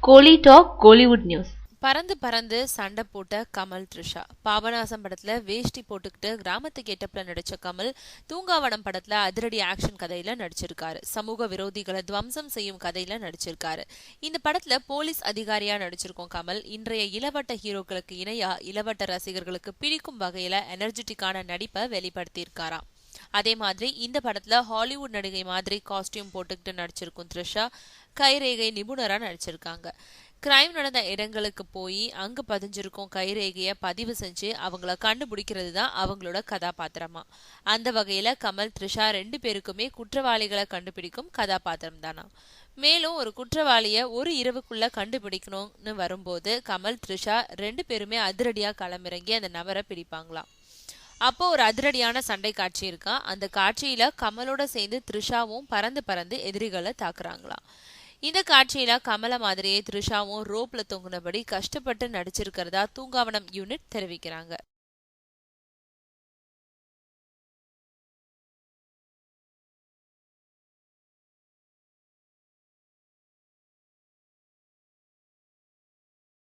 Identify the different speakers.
Speaker 1: கோலி talk Kollywood news.
Speaker 2: பறந்து பறந்து சண்டை போட்ட கமல் த்ரிஷா. பாபநாசம் படத்துல வேஷ்டி போட்டுக்கிட்டு கிராமத்து கெட்டப்ல நடிச்ச கமல் தூங்காவனம் படத்துல அதிரடி ஆக்ஷன் கதையில நடிச்சிருக்காரு. சமூக விரோதிகளை துவம்சம் செய்யும் கதையில நடிச்சிருக்காரு. இந்த படத்துல போலீஸ் அதிகாரியா நடிச்சிருக்கோம் கமல். இன்றைய இளவட்ட ஹீரோக்களுக்கு இணையா இளவட்ட ரசிகர்களுக்கு பிடிக்கும் வகையில எனர்ஜெட்டிக்கான நடிப்பை வெளிப்படுத்தியிருக்காராம். அதே மாதிரி இந்த படத்துல ஹாலிவுட் நடிகை மாதிரி காஸ்டியூம் போட்டுக்கிட்டு நடிச்சிருக்கும் த்ரிஷா கைரேகை நிபுணரா நடிச்சிருக்காங்க. கிரைம் நடந்த இடங்களுக்கு போய் அங்கு பதிஞ்சிருக்கும் கைரேகைய பதிவு செஞ்சு அவங்கள கண்டுபிடிக்கிறது தான் அவங்களோட கதாபாத்திரமா. அந்த வகையில கமல் த்ரிஷா 2 பேருக்குமே குற்றவாளிகளை கண்டுபிடிக்கும் கதாபாத்திரம் தானா. மேலும் ஒரு குற்றவாளிய ஒரு இரவுக்குள்ள கண்டுபிடிக்கணும்னு வரும்போது கமல் த்ரிஷா 2 பேருமே அதிரடியா களமிறங்கி அந்த நபரை பிடிப்பாங்களாம். அப்போ ஒரு அதிரடியான சண்டை காட்சி இருக்கா. அந்த காட்சியில கமலோட சேர்ந்து த்ரிஷாவும் பறந்து பறந்து எதிரிகளை தாக்குறாங்களாம். இந்த காட்சியில கமல மாதிரியே த்ரிஷாவும் ரோப்ல தொங்குனபடி கஷ்டப்பட்டு நடிச்சிருக்கிறதா தூங்காவனம் யூனிட் தெரிவிக்கிறாங்க.